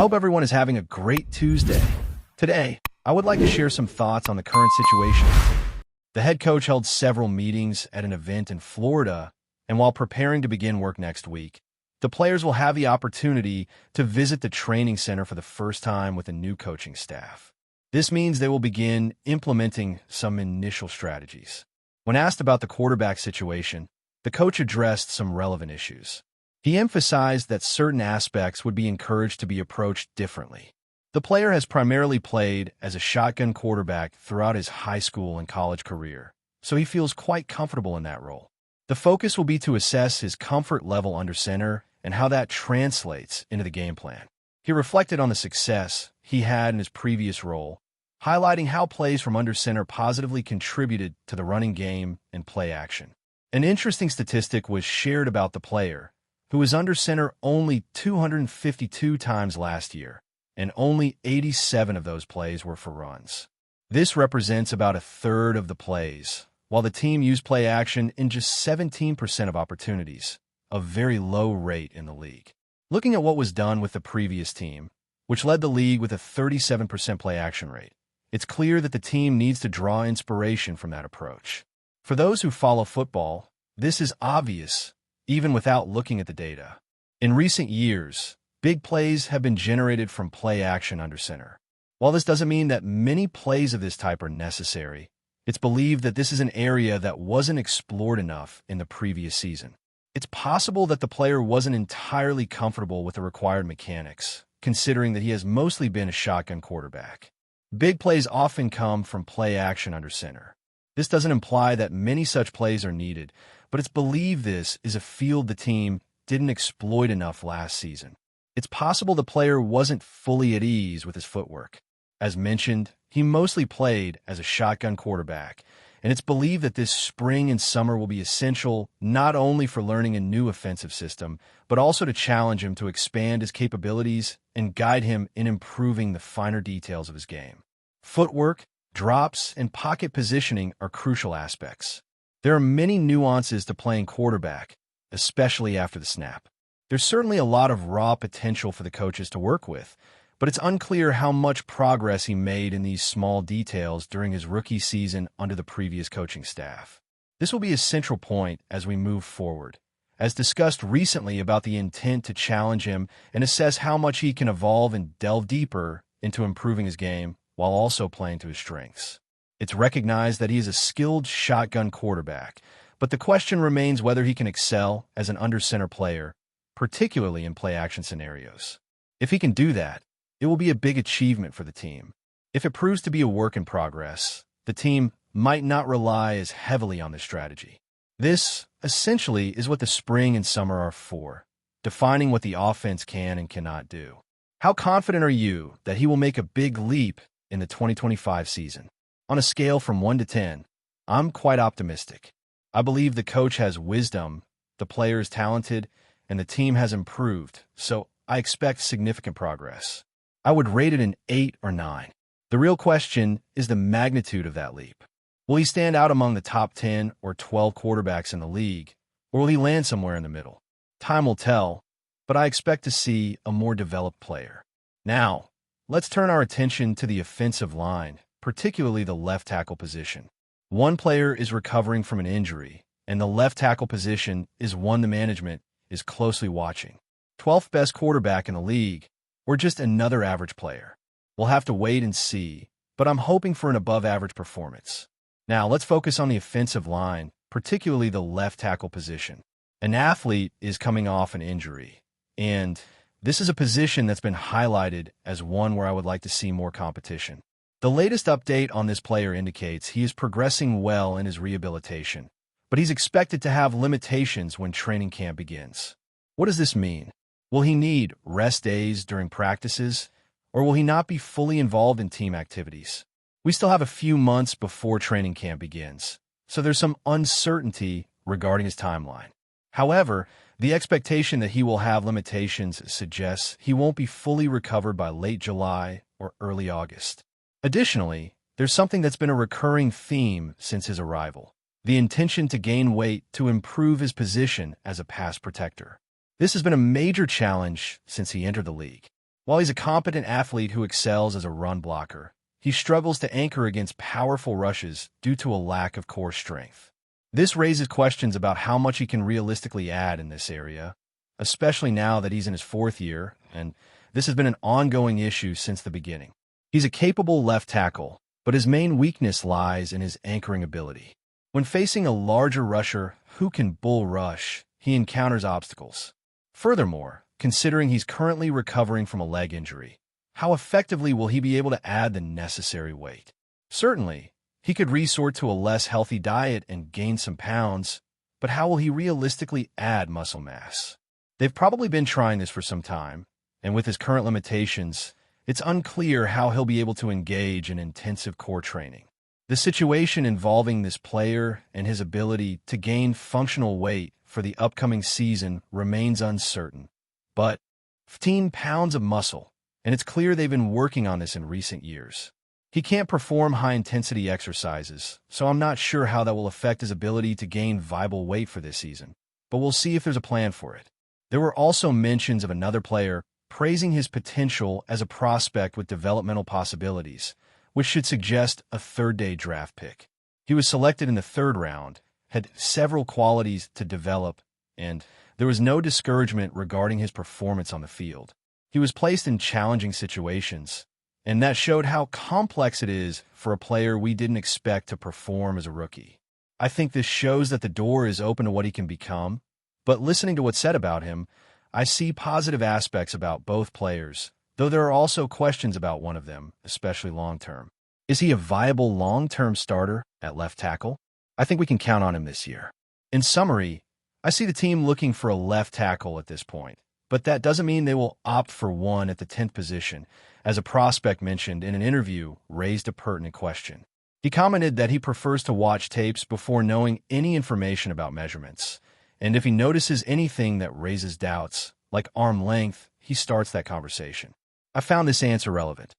hope everyone is having a great Tuesday. Today, I would like to share some thoughts on the current situation. The head coach held several meetings at an event in Florida, and while preparing to begin work next week, the players will have the opportunity to visit the training center for the first time with a new coaching staff. This means they will begin implementing some initial strategies. When asked about the quarterback situation, the coach addressed some relevant issues. He emphasized that certain aspects would be encouraged to be approached differently. The player has primarily played as a shotgun quarterback throughout his high school and college career, so he feels quite comfortable in that role. The focus will be to assess his comfort level under center and how that translates into the game plan. He reflected on the success he had in his previous role, highlighting how plays from under center positively contributed to the running game and play action. An interesting statistic was shared about the player, who was under center only 252 times last year, and only 87 of those plays were for runs. This represents about a third of the plays, while the team used play action in just 17% of opportunities, a very low rate in the league. Looking at what was done with the previous team, which led the league with a 37% play action rate, it's clear that the team needs to draw inspiration from that approach. For those who follow football, this is obvious, even without looking at the data. In recent years, big plays have been generated from play action under center. While this doesn't mean that many plays of this type are necessary, it's believed that this is an area that wasn't explored enough in the previous season. It's possible that the player wasn't entirely comfortable with the required mechanics, considering that he has mostly been a shotgun quarterback. Big plays often come from play action under center. This doesn't imply that many such plays are needed, but it's believed this is a field the team didn't exploit enough last season. It's possible the player wasn't fully at ease with his footwork. As mentioned, he mostly played as a shotgun quarterback, and it's believed that this spring and summer will be essential not only for learning a new offensive system, but also to challenge him to expand his capabilities and guide him in improving the finer details of his game. Footwork, drops, and pocket positioning are crucial aspects. There are many nuances to playing quarterback, especially after the snap. There's certainly a lot of raw potential for the coaches to work with, but it's unclear how much progress he made in these small details during his rookie season under the previous coaching staff. This will be a central point as we move forward, as discussed recently about the intent to challenge him and assess how much he can evolve and delve deeper into improving his game while also playing to his strengths. It's recognized that he is a skilled shotgun quarterback, but the question remains whether he can excel as an under-center player, particularly in play-action scenarios. If he can do that, it will be a big achievement for the team. If it proves to be a work in progress, the team might not rely as heavily on this strategy. This, essentially, is what the spring and summer are for, defining what the offense can and cannot do. How confident are you that he will make a big leap in the 2025 season? On a scale from 1 to 10, I'm quite optimistic. I believe the coach has wisdom, the player is talented, and the team has improved, so I expect significant progress. I would rate it an 8 or 9. The real question is the magnitude of that leap. Will he stand out among the top 10 or 12 quarterbacks in the league, or will he land somewhere in the middle? Time will tell, but I expect to see a more developed player. Now, let's turn our attention to the offensive line, particularly the left tackle position. One player is recovering from an injury, and the left tackle position is one the management is closely watching. 12th best quarterback in the league, or just another average player? We'll have to wait and see, but I'm hoping for an above-average performance. Now, let's focus on the offensive line, particularly the left tackle position. An athlete is coming off an injury, and this is a position that's been highlighted as one where I would like to see more competition. The latest update on this player indicates he is progressing well in his rehabilitation, but he's expected to have limitations when training camp begins. What does this mean? Will he need rest days during practices, or will he not be fully involved in team activities? We still have a few months before training camp begins, so there's some uncertainty regarding his timeline. However, the expectation that he will have limitations suggests he won't be fully recovered by late July or early August. Additionally, there's something that's been a recurring theme since his arrival: the intention to gain weight to improve his position as a pass protector. This has been a major challenge since he entered the league. While he's a competent athlete who excels as a run blocker, he struggles to anchor against powerful rushes due to a lack of core strength. This raises questions about how much he can realistically add in this area, especially now that he's in his fourth year, and this has been an ongoing issue since the beginning. He's a capable left tackle, but his main weakness lies in his anchoring ability. When facing a larger rusher who can bull rush, he encounters obstacles. Furthermore, considering he's currently recovering from a leg injury, how effectively will he be able to add the necessary weight? Certainly, he could resort to a less healthy diet and gain some pounds, but how will he realistically add muscle mass? They've probably been trying this for some time, and with his current limitations, it's unclear how he'll be able to engage in intensive core training. The situation involving this player and his ability to gain functional weight for the upcoming season remains uncertain. But 15 pounds of muscle, and it's clear they've been working on this in recent years. He can't perform high-intensity exercises, so I'm not sure how that will affect his ability to gain viable weight for this season, but we'll see if there's a plan for it. There were also mentions of another player praising his potential as a prospect with developmental possibilities, which should suggest a third-day draft pick. He was selected in the third round, had several qualities to develop, and there was no discouragement regarding his performance on the field. He was placed in challenging situations, and that showed how complex it is for a player we didn't expect to perform as a rookie. I think this shows that the door is open to what he can become, but listening to what's said about him, I see positive aspects about both players, though there are also questions about one of them, especially long-term. Is he a viable long-term starter at left tackle? I think we can count on him this year. In summary, I see the team looking for a left tackle at this point, but that doesn't mean they will opt for one at the 10th position, as a prospect mentioned in an interview raised a pertinent question. He commented that he prefers to watch tapes before knowing any information about measurements, and if he notices anything that raises doubts, like arm length, he starts that conversation. I found this answer relevant.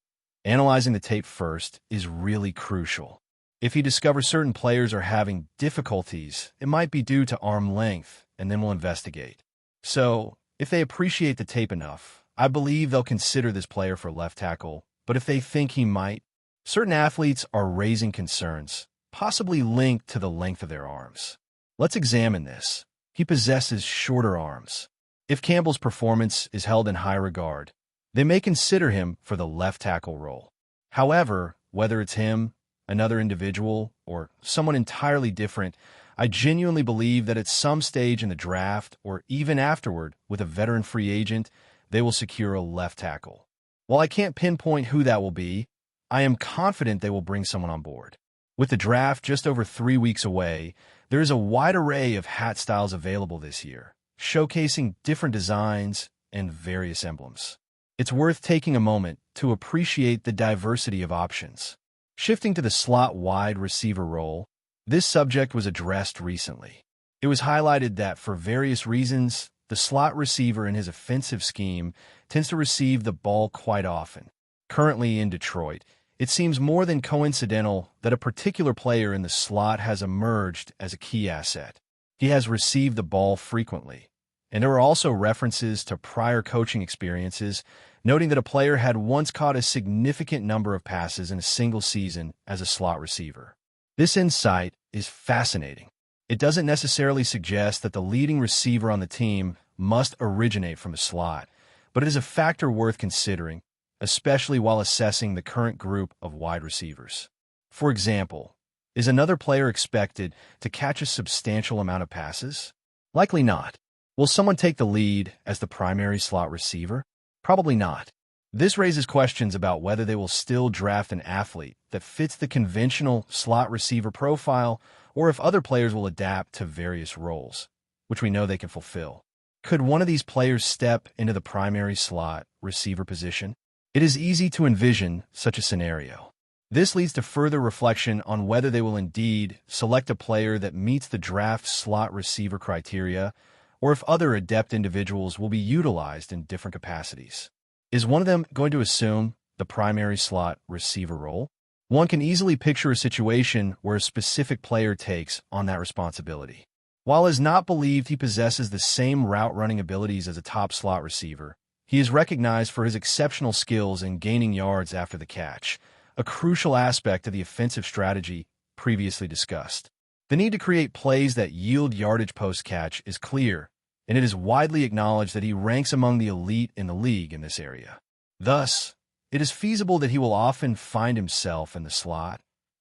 Analyzing the tape first is really crucial. If he discovers certain players are having difficulties, it might be due to arm length, and then we'll investigate. So, if they appreciate the tape enough, I believe they'll consider this player for left tackle, but if they think he might, certain athletes are raising concerns, possibly linked to the length of their arms. Let's examine this. He possesses shorter arms. If Campbell's performance is held in high regard, they may consider him for the left tackle role. However, whether it's him, another individual, or someone entirely different, I genuinely believe that at some stage in the draft, or even afterward with a veteran free agent, they will secure a left tackle. While I can't pinpoint who that will be, I am confident they will bring someone on board. With the draft just over 3 weeks away, there is a wide array of hat styles available this year, showcasing different designs and various emblems. It's worth taking a moment to appreciate the diversity of options. Shifting to the slot wide receiver role, this subject was addressed recently. It was highlighted that for various reasons, the slot receiver in his offensive scheme tends to receive the ball quite often. Currently in Detroit, it seems more than coincidental that a particular player in the slot has emerged as a key asset. He has received the ball frequently, and there are also references to prior coaching experiences, noting that a player had once caught a significant number of passes in a single season as a slot receiver. This insight is fascinating. It doesn't necessarily suggest that the leading receiver on the team must originate from the slot, but it is a factor worth considering, especially while assessing the current group of wide receivers. For example, is another player expected to catch a substantial amount of passes? Likely not. Will someone take the lead as the primary slot receiver? Probably not. This raises questions about whether they will still draft an athlete that fits the conventional slot receiver profile, or if other players will adapt to various roles, which we know they can fulfill. Could one of these players step into the primary slot receiver position? It is easy to envision such a scenario. This leads to further reflection on whether they will indeed select a player that meets the draft slot receiver criteria, or if other adept individuals will be utilized in different capacities. Is one of them going to assume the primary slot receiver role? One can easily picture a situation where a specific player takes on that responsibility. While it is not believed he possesses the same route-running abilities as a top slot receiver, He is recognized for his exceptional skills in gaining yards after the catch, a crucial aspect of the offensive strategy previously discussed. The need to create plays that yield yardage post-catch is clear, and it is widely acknowledged that he ranks among the elite in the league in this area. Thus, it is feasible that he will often find himself in the slot,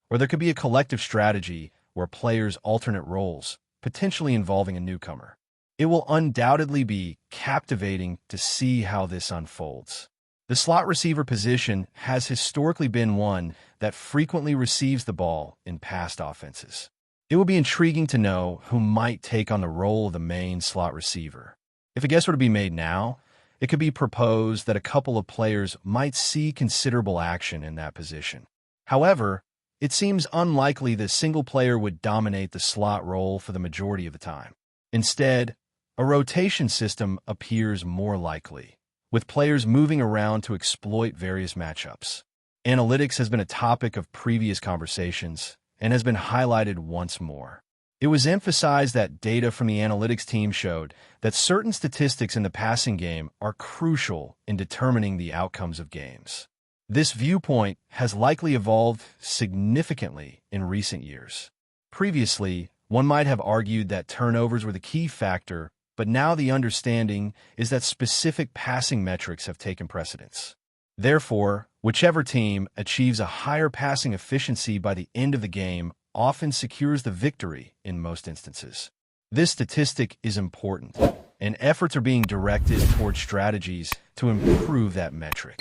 or there could be a collective strategy where players alternate roles, potentially involving a newcomer. It will undoubtedly be captivating to see how this unfolds. The slot receiver position has historically been one that frequently receives the ball in past offenses. It will be intriguing to know who might take on the role of the main slot receiver. If a guess were to be made now, it could be proposed that a couple of players might see considerable action in that position. However, it seems unlikely that a single player would dominate the slot role for the majority of the time. Instead, a rotation system appears more likely, with players moving around to exploit various matchups. Analytics has been a topic of previous conversations and has been highlighted once more. It was emphasized that data from the analytics team showed that certain statistics in the passing game are crucial in determining the outcomes of games. This viewpoint has likely evolved significantly in recent years. Previously, one might have argued that turnovers were the key factor, but now the understanding is that specific passing metrics have taken precedence. Therefore, whichever team achieves a higher passing efficiency by the end of the game often secures the victory in most instances. This statistic is important, and efforts are being directed towards strategies to improve that metric.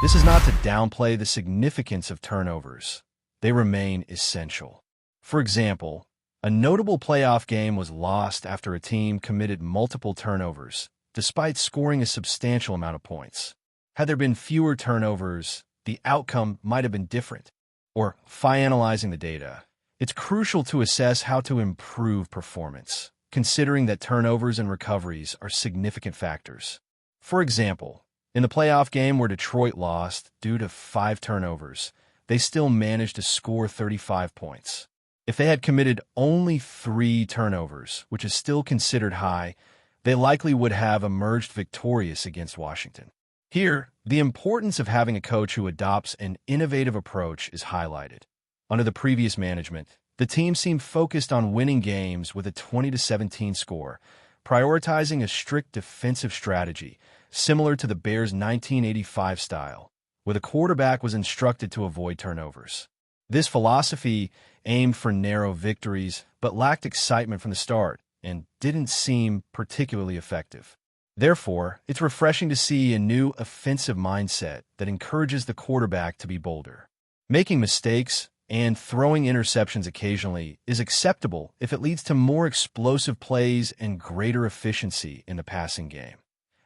This is not to downplay the significance of turnovers. They remain essential. For example, a notable playoff game was lost after a team committed multiple turnovers, despite scoring a substantial amount of points. Had there been fewer turnovers, the outcome might have been different. Or, analyzing the data, it's crucial to assess how to improve performance, considering that turnovers and recoveries are significant factors. For example, in the playoff game where Detroit lost due to 5 turnovers, they still managed to score 35 points. If they had committed only 3 turnovers, which is still considered high, they likely would have emerged victorious against Washington. Here, the importance of having a coach who adopts an innovative approach is highlighted. Under the previous management, the team seemed focused on winning games with a 20-17 score, prioritizing a strict defensive strategy, similar to the Bears' 1985 style, where the quarterback was instructed to avoid turnovers. This philosophy aimed for narrow victories, but lacked excitement from the start and didn't seem particularly effective. Therefore, it's refreshing to see a new offensive mindset that encourages the quarterback to be bolder. Making mistakes and throwing interceptions occasionally is acceptable if it leads to more explosive plays and greater efficiency in the passing game,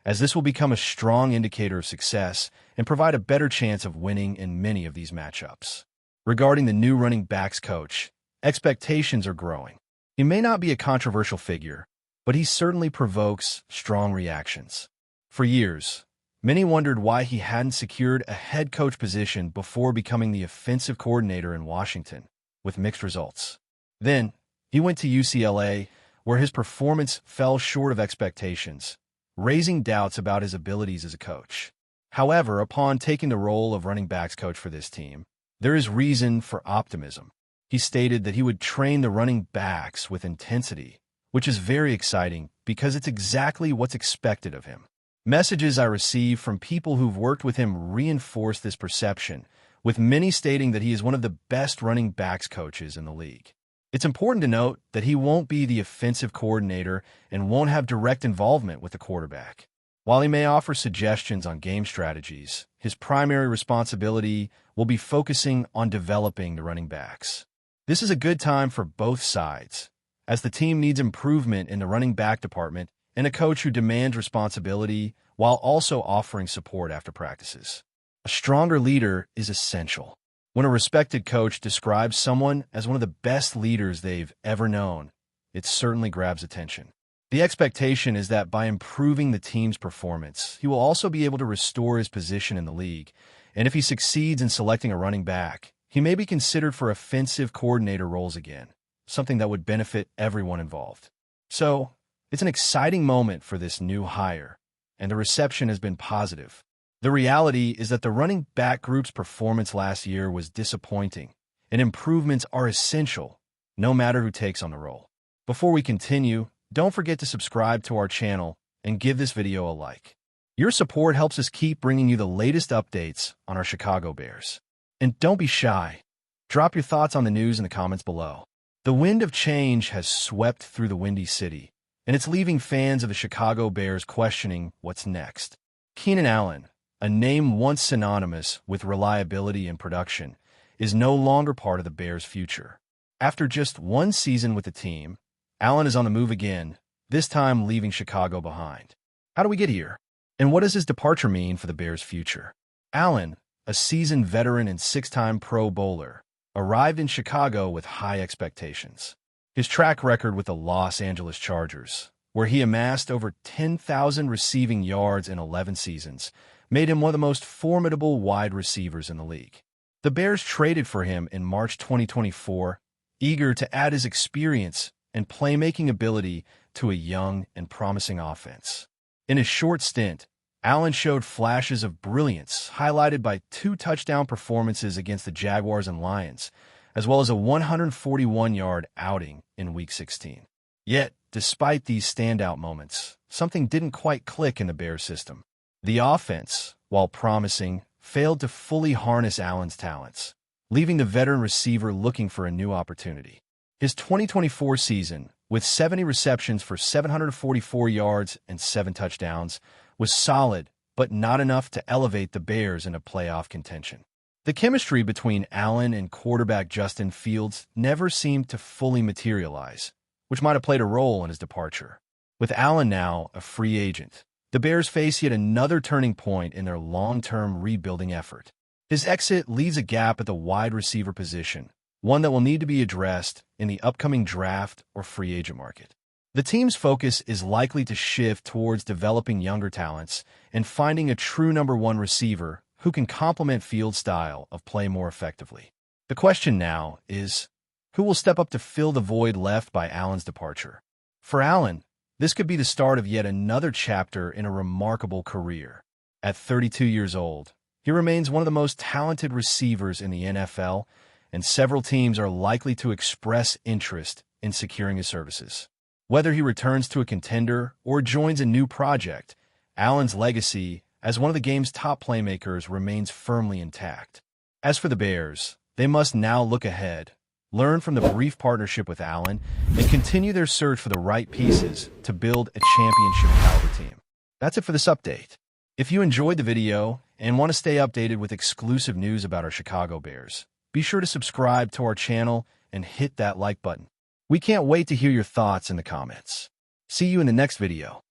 as this will become a strong indicator of success and provide a better chance of winning in many of these matchups. Regarding the new running backs coach, expectations are growing. He may not be a controversial figure, but he certainly provokes strong reactions. For years, many wondered why he hadn't secured a head coach position before becoming the offensive coordinator in Washington, with mixed results. Then, he went to UCLA, where his performance fell short of expectations, raising doubts about his abilities as a coach. However, upon taking the role of running backs coach for this team, there is reason for optimism. He stated that he would train the running backs with intensity, which is very exciting because it's exactly what's expected of him. Messages I receive from people who've worked with him reinforce this perception, with many stating that he is one of the best running backs coaches in the league. It's important to note that he won't be the offensive coordinator and won't have direct involvement with the quarterback. While he may offer suggestions on game strategies, his primary responsibility will be focusing on developing the running backs. This is a good time for both sides, as the team needs improvement in the running back department and a coach who demands responsibility while also offering support after practices. A stronger leader is essential. When a respected coach describes someone as one of the best leaders they've ever known, it certainly grabs attention. The expectation is that by improving the team's performance, he will also be able to restore his position in the league, and if he succeeds in selecting a running back, he may be considered for offensive coordinator roles again, something that would benefit everyone involved. So, it's an exciting moment for this new hire, and the reception has been positive. The reality is that the running back group's performance last year was disappointing, and improvements are essential, no matter who takes on the role. Before we continue, don't forget to subscribe to our channel and give this video a like. Your support helps us keep bringing you the latest updates on our Chicago Bears. And don't be shy. Drop your thoughts on the news in the comments below. The wind of change has swept through the Windy City, and it's leaving fans of the Chicago Bears questioning what's next. Keenan Allen, a name once synonymous with reliability and production, is no longer part of the Bears' future. After just one season with the team, Allen is on the move again, this time leaving Chicago behind. How do we get here? And what does his departure mean for the Bears' future? Allen, a seasoned veteran and six-time Pro Bowler, arrived in Chicago with high expectations. His track record with the Los Angeles Chargers, where he amassed over 10,000 receiving yards in 11 seasons, made him one of the most formidable wide receivers in the league. The Bears traded for him in March 2024, eager to add his experience and playmaking ability to a young and promising offense. In his short stint, Allen showed flashes of brilliance, highlighted by 2 touchdown performances against the Jaguars and Lions, as well as a 141-yard outing in Week 16. Yet, despite these standout moments, something didn't quite click in the Bears system. The offense, while promising, failed to fully harness Allen's talents, leaving the veteran receiver looking for a new opportunity. His 2024 season, with 70 receptions for 744 yards and 7 touchdowns, was solid, but not enough to elevate the Bears into playoff contention. The chemistry between Allen and quarterback Justin Fields never seemed to fully materialize, which might have played a role in his departure. With Allen now a free agent, the Bears face yet another turning point in their long-term rebuilding effort. His exit leaves a gap at the wide receiver position, one that will need to be addressed in the upcoming draft or free agent market. The team's focus is likely to shift towards developing younger talents and finding a true number 1 receiver who can complement Fields' style of play more effectively. The question now is, who will step up to fill the void left by Allen's departure? For Allen, this could be the start of yet another chapter in a remarkable career. At 32 years old, he remains one of the most talented receivers in the NFL, and several teams are likely to express interest in securing his services. Whether he returns to a contender or joins a new project, Allen's legacy as one of the game's top playmakers remains firmly intact. As for the Bears, they must now look ahead, learn from the brief partnership with Allen, and continue their search for the right pieces to build a championship-caliber team. That's it for this update. If you enjoyed the video and want to stay updated with exclusive news about our Chicago Bears, be sure to subscribe to our channel and hit that like button. We can't wait to hear your thoughts in the comments. See you in the next video.